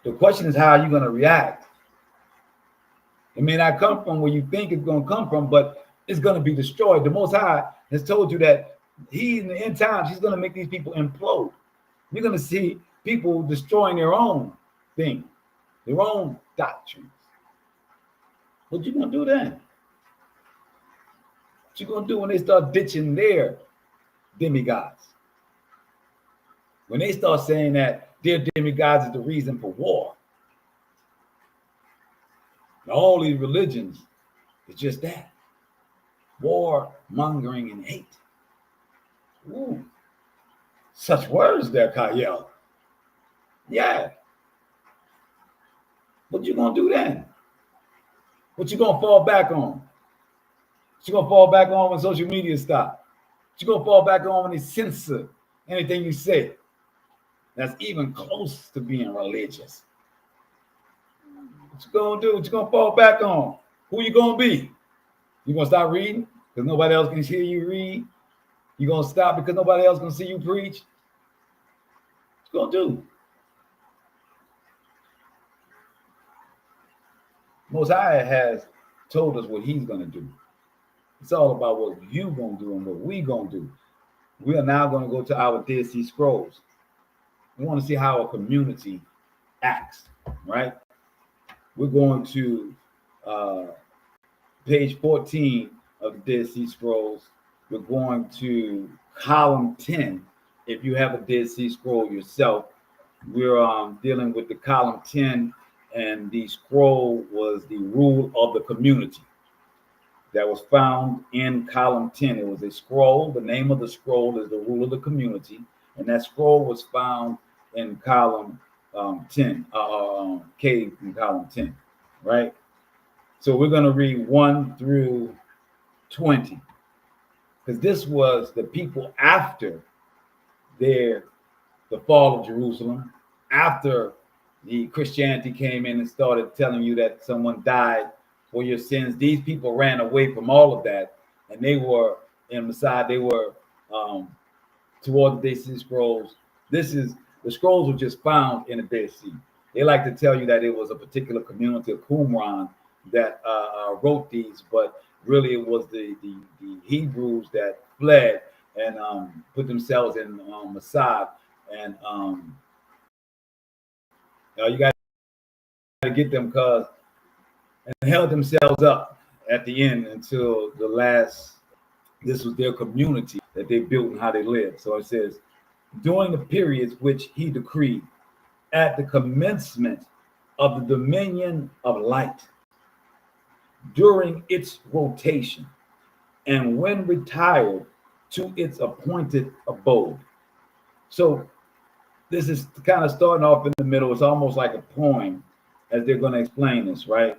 The question is, how are you going to react? It may not come from where you think it's going to come from, but it's going to be destroyed. The Most High has told you that he, in the end times, he's going to make these people implode. You're going to see people destroying their own thing, their own doctrines. What you going to do then? What you going to do when they start ditching their demigods? When they start saying that their demigods is the reason for war? All these religions is just that. War, mongering, and hate. Ooh. Such words there, Kyle. Yeah. What you gonna do then? What you gonna fall back on? What you gonna fall back on when social media stop? What you gonna fall back on when they censor anything you say that's even close to being religious? What you gonna do? What you gonna fall back on? Who you gonna be? You gonna stop reading because nobody else can hear you read? You gonna stop because nobody else gonna see you preach? What you gonna do? Most High has told us what he's gonna do. It's all about what you gonna do and what we gonna do. We are now gonna go to our Dead Sea Scrolls. We want to see how a community acts, right? We're going to page 14 of the Dead Sea Scrolls. We're going to column 10. If you have a Dead Sea Scroll yourself, we're dealing with the column 10, and the scroll was the rule of the community that was found in column 10. It was a scroll. The name of the scroll is the rule of the community, and that scroll was found in column 10, K in column 10, right? So we're going to read 1 through 20, because this was the people after the fall of Jerusalem, after the Christianity came in and started telling you that someone died for your sins. These people ran away from all of that, and they were in Messiah. They were toward the Dead Sea Scrolls. The scrolls were just found in the Dead Sea. They like to tell you that it was a particular community of Qumran that wrote these, but really it was the Hebrews that fled and put themselves in Messiah, and you got to get them and held themselves up at the end until the last. This was their community that they built and how they lived. So it says, during the periods which he decreed, at the commencement of the dominion of light, during its rotation, and when retired to its appointed abode. So this is kind of starting off in the middle. It's almost like a poem as they're going to explain this, right?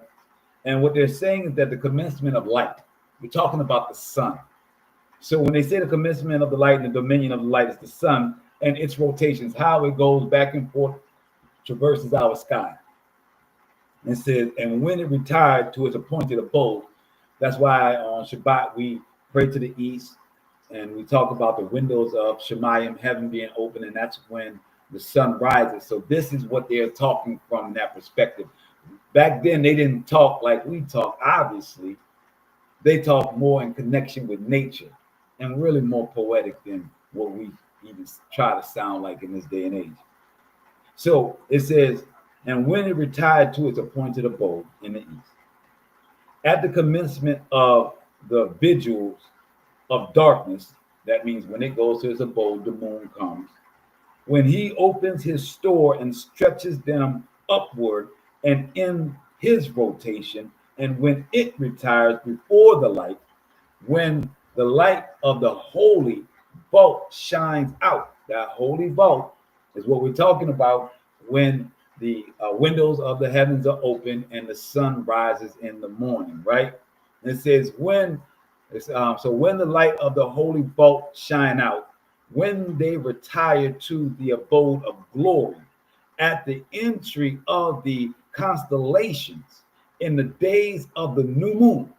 And what they're saying is that the commencement of light, we're talking about the sun. So when they say the commencement of the light and the dominion of the light is the sun and its rotations, how it goes back and forth, traverses our sky. And it says, and when it retired to its appointed abode, that's why on Shabbat we pray to the east and we talk about the windows of Shemite, heaven being open, and that's when the sun rises. So this is what they're talking from that perspective. Back then, they didn't talk like we talk, obviously. They talk more in connection with nature and really more poetic than what we even try to sound like in this day and age. So it says, and when it retired to its appointed abode in the east, at the commencement of the vigils of darkness, that means when it goes to its abode, the moon comes. When he opens his store and stretches them upward and in his rotation, and when it retires before the light, when the light of the holy vault shines out. That holy vault is what we're talking about when the windows of the heavens are open and the sun rises in the morning, right? And it says when so when the light of the holy vault shine out, when they retire to the abode of glory, at the entry of the constellations in the days of the new moon.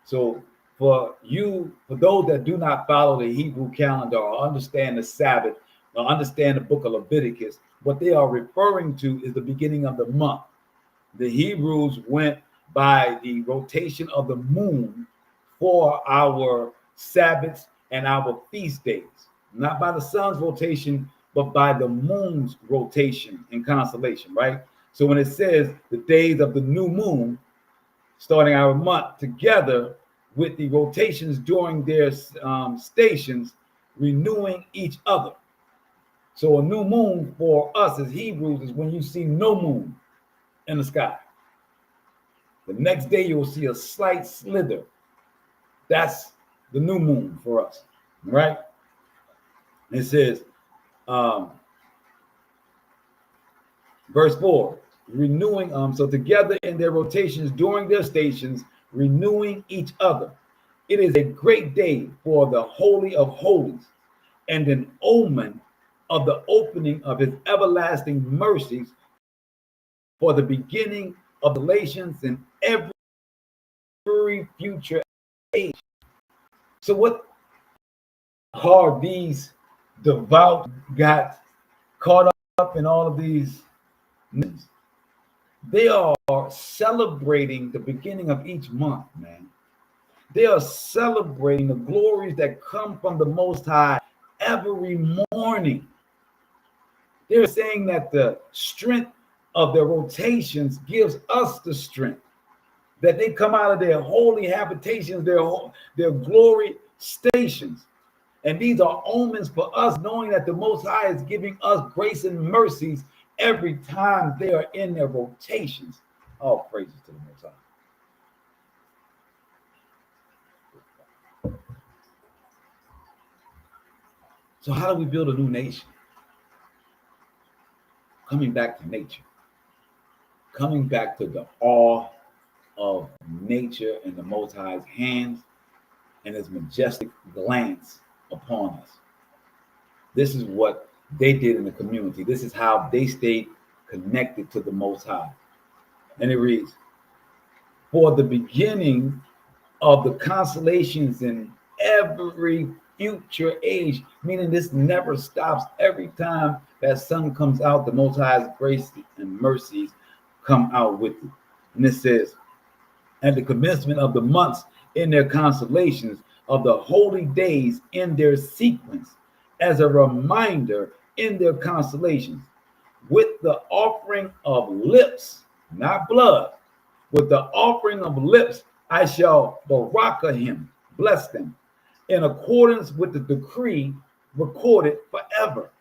So for those that do not follow the Hebrew calendar or understand the Sabbath or understand the book of Leviticus, what they are referring to is the beginning of the month. The Hebrews went by the rotation of the moon for our Sabbaths and our feast days, not by the sun's rotation, but by the moon's rotation and constellation, right? So when it says the days of the new moon, starting our month together with the rotations during their stations, renewing each other. So a new moon for us as Hebrews is when you see no moon in the sky. The next day you'll see a slight slither. That's the new moon for us, right? It says, verse 4, renewing so together in their rotations during their stations, renewing each other. It is a great day for the Holy of Holies and an omen of the opening of his everlasting mercies for the beginning of relations in every future age. So what are these devout got caught up in all of these? They are celebrating the beginning of each month, man. They are celebrating the glories that come from the Most High every morning. They're saying that the strength of their rotations gives us the strength, that they come out of their holy habitations, their glory stations. And these are omens for us, knowing that the Most High is giving us grace and mercies every time they are in their rotations. All praises to the Most High. So how do we build a new nation? Coming back to nature. Coming back to the awe of nature and the Most High's hands and his majestic glance upon us. This is what they did in the community. This is how they stayed connected to the Most High. And it reads, for the beginning of the constellations in every future age, meaning this never stops. Every time that sun comes out, the Most High's grace and mercies come out with it. And it says, at the commencement of the months in their constellations, of the holy days in their sequence, as a reminder in their constellations, with the offering of lips, not blood, with the offering of lips, I shall baraka him, bless them, in accordance with the decree recorded forever.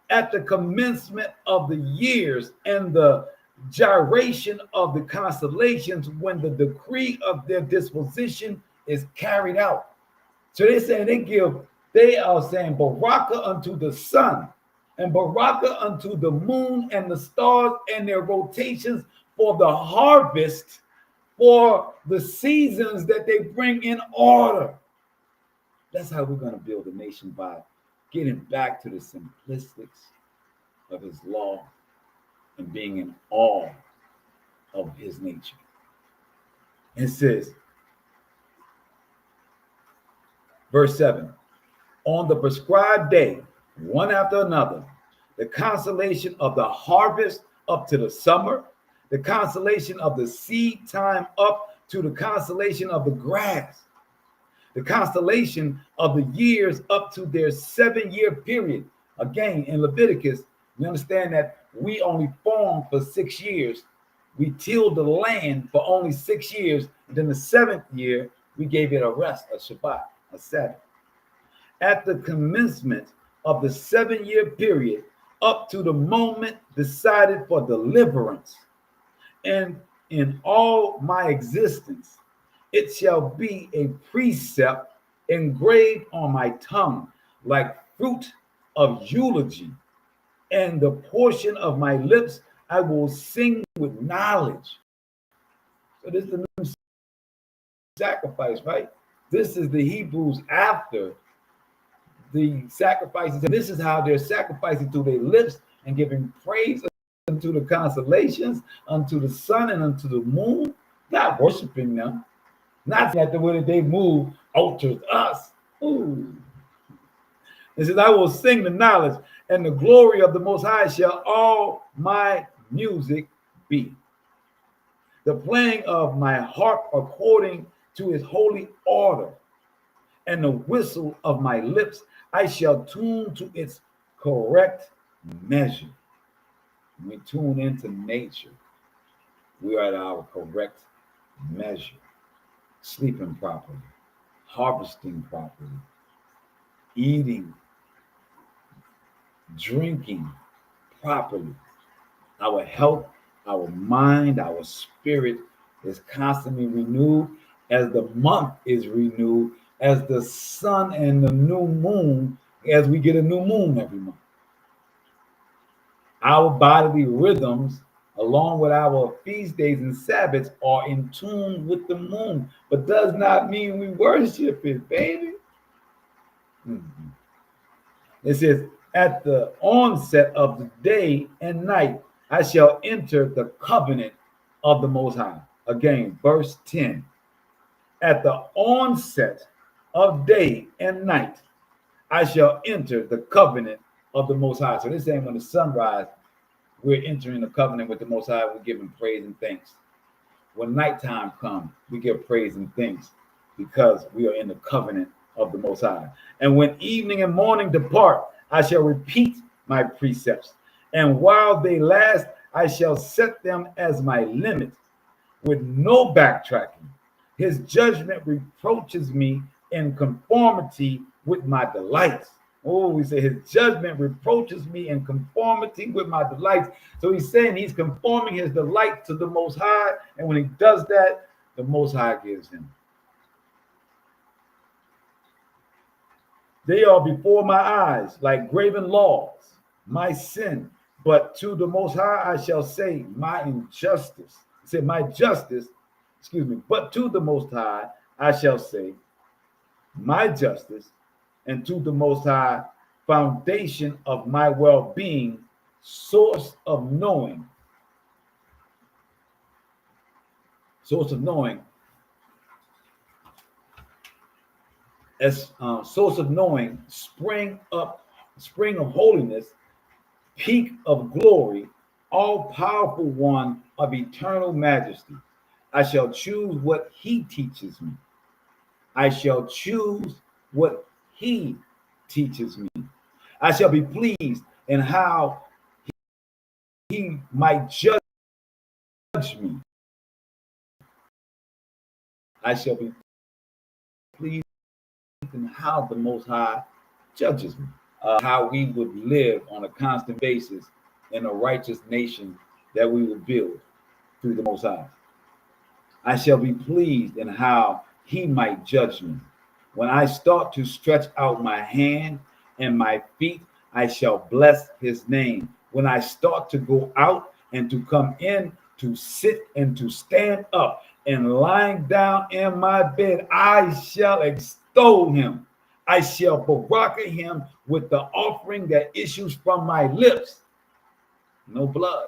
At the commencement of the years and the gyration of the constellations, when the decree of their disposition is carried out. So they're saying they are saying baraka unto the sun and baraka unto the moon and the stars and their rotations for the harvest, for the seasons that they bring in order. That's how we're going to build a nation, by getting back to the simplicities of his law and being in awe of his nature. It says, verse 7, on the prescribed day, one after another, the consolation of the harvest up to the summer, the consolation of the seed time up to the consolation of the grass, the constellation of the years up to their 7-year period. Again, in Leviticus, we understand that we only farmed for 6 years. We tilled the land for only 6 years. And then the 7th year, we gave it a rest, a Shabbat, a Sabbath. At the commencement of the 7-year period, up to the moment decided for deliverance. And in all my existence, it shall be a precept engraved on my tongue, like fruit of eulogy, and the portion of my lips I will sing with knowledge. So this is the new sacrifice, right? This is the Hebrews after the sacrifices. And this is how they're sacrificing through their lips and giving praise unto the constellations, unto the sun and unto the moon, not worshiping them. Not that the way that they move alters us. Ooh. It says, I will sing the knowledge, and the glory of the Most High shall all my music be. The playing of my harp according to his holy order, and the whistle of my lips I shall tune to its correct measure. When we tune into nature, we are at our correct measure. Sleeping properly, harvesting properly, eating, drinking properly. Our health, our mind, our spirit is constantly renewed as the month is renewed, as the sun and the new moon, as we get a new moon every month. Our bodily rhythms, along with our feast days and Sabbaths, are in tune with the moon, but does not mean we worship it, baby. Mm-hmm. It says, at the onset of the day and night, I shall enter the covenant of the Most High. Again, verse 10. At the onset of day and night, I shall enter the covenant of the Most High. So this saying when the sun rises, we're entering the covenant with the Most High. We're giving praise and thanks. When nighttime comes, we give praise and thanks because we are in the covenant of the Most High. And when evening and morning depart, I shall repeat my precepts. And while they last, I shall set them as my limit with no backtracking. His judgment reproaches me in conformity with my delights. Oh, we say his judgment reproaches me in conformity with my delights. So he's saying he's conforming his delight to the Most High. And when he does that, the Most High gives him. They are before my eyes like graven laws, my sin. But to the Most High I shall say my injustice. Say my justice, but to the Most High I shall say my justice, and to the Most High, foundation of my well-being, source of knowing. Source of knowing. As source of knowing, spring of holiness, peak of glory, all-powerful one of eternal majesty. I shall choose what he teaches me. I shall choose what he teaches me. I shall be pleased in how he might judge me. I shall be pleased in how the Most High judges me. How we would live on a constant basis in a righteous nation that we will build through the Most High. I shall be pleased in how he might judge me. When I start to stretch out my hand and my feet, I shall bless his name. When I start to go out and to come in, to sit and to stand up and lying down in my bed, I shall extol him. I shall baraka him with the offering that issues from my lips. No blood.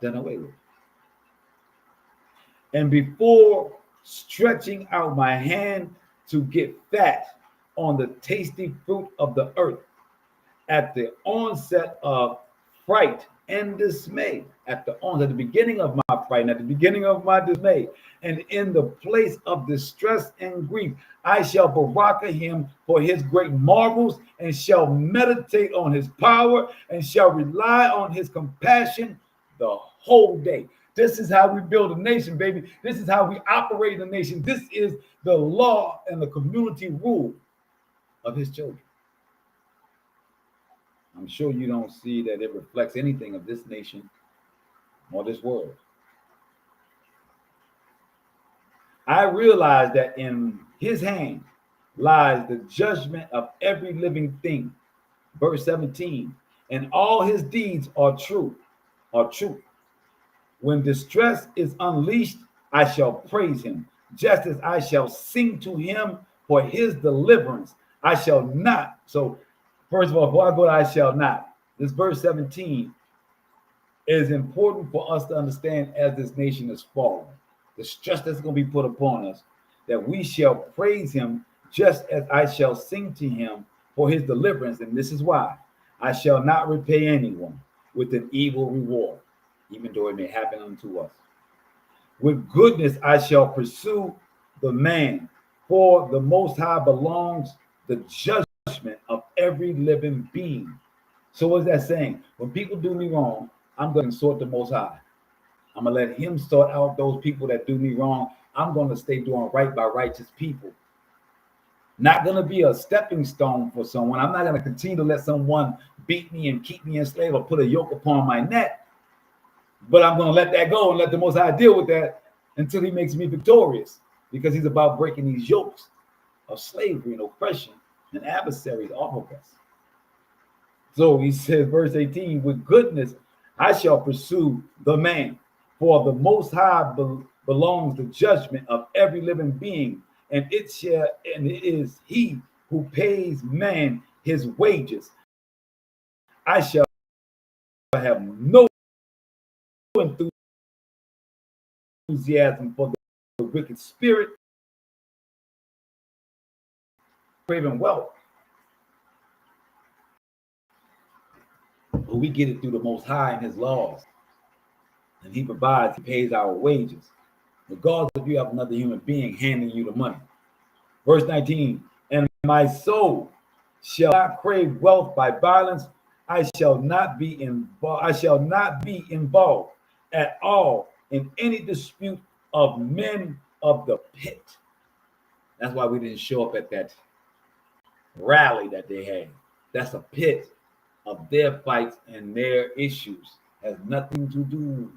Done away with. And before stretching out my hand to get fat on the tasty fruit of the earth, at the onset of fright and dismay, at the beginning of my fright and at the beginning of my dismay, and in the place of distress and grief, I shall baraka him for his great marvels, and shall meditate on his power, and shall rely on his compassion the whole day. This is how we build a nation, baby. This is how we operate a nation. This is the law and the community rule of his children. I'm sure you don't see that it reflects anything of this nation or this world. I realize that in his hand lies the judgment of every living thing. Verse 17, and all his deeds are true, are true. When distress is unleashed, I shall praise him, just as I shall sing to him for his deliverance. I shall not. So, first of all, before I go to I shall not, this verse 17 is important for us to understand as this nation is falling. The stress that's going to be put upon us, that we shall praise him just as I shall sing to him for his deliverance. And this is why I shall not repay anyone with an evil reward, even though it may happen unto us. With goodness I shall pursue the man, for the Most High belongs the judgment of every living being. So what's that saying? When people do me wrong, I'm going to sort the Most High. I'm going to let him sort out those people that do me wrong. I'm going to stay doing right by righteous people. Not going to be a stepping stone for someone. I'm not going to continue to let someone beat me and keep me enslaved or put a yoke upon my neck. But I'm going to let that go and let the Most High deal with that until he makes me victorious, because he's about breaking these yokes of slavery and oppression and adversaries off of us. So he says, verse 18, with goodness I shall pursue the man, for the Most High belongs the judgment of every living being, and it is he who pays man his wages. I shall have no enthusiasm for the wicked spirit, craving wealth. But we get it through the Most High and his laws. And he provides, he pays our wages, regardless if you have another human being handing you the money. Verse 19, and my soul shall not crave wealth by violence. I shall not be involved at all in any dispute of men of the pit. That's why we didn't show up at that rally that they had. That's a pit of their fights and their issues. Has nothing to do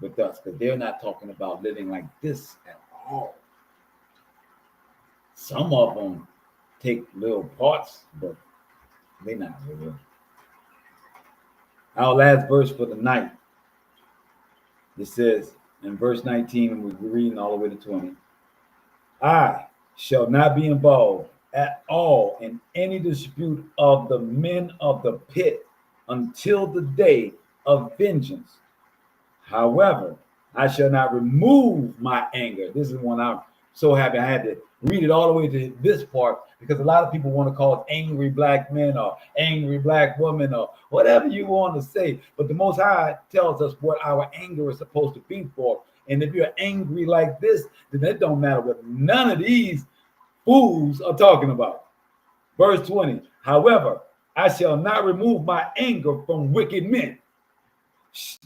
with us, because they're not talking about living like this at all. Some of them take little parts, but they're not real. Our last verse for the night. It says in verse 19, and we're reading all the way to 20. I shall not be involved at all in any dispute of the men of the pit until the day of vengeance. However, I shall not remove my anger. This is when I'm so happy I had to read it all the way to this part, because a lot of people want to call it angry black men or angry black women or whatever you want to say. But the Most High tells us what our anger is supposed to be for. And if you're angry like this, then it don't matter what none of these fools are talking about. Verse 20, however, I shall not remove my anger from wicked men,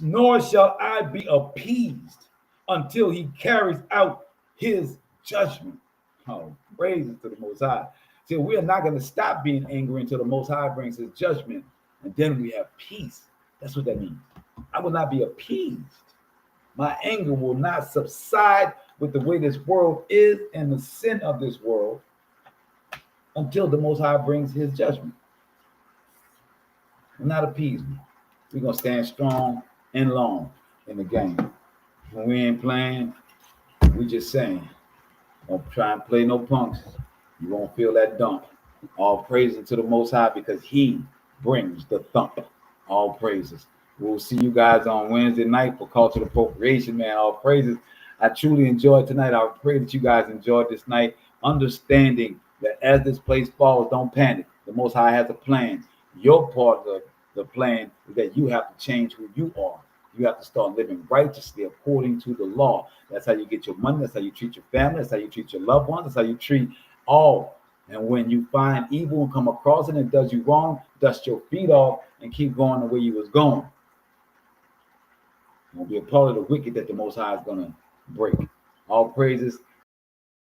nor shall I be appeased until he carries out his judgment. Oh, praises to the Most High. So we are not going to stop being angry until the Most High brings his judgment, and then we have peace. That's what that means. I will not be appeased. My anger will not subside with the way this world is and the sin of this world until the Most High brings his judgment. Will not appease me. We're going to stand strong and long in the game. When we ain't playing, we just saying, don't try and play no punks. You won't feel that dump. All praises to the Most High, because he brings the thump. All praises. We'll see you guys on Wednesday night for Cultural Appropriation, man. All praises. I truly enjoyed tonight. I pray that you guys enjoyed this night, understanding that as this place falls, don't panic. The Most High has a plan. Your part of the plan is that you have to change who you are. You have to start living righteously according to the law. That's how you get your money. That's how you treat your family. That's how you treat your loved ones. That's how you treat all. And when you find evil and come across it and it does you wrong, dust your feet off and keep going the way you was going. Won't be a part of the wicked that the Most High is going to break. All praises.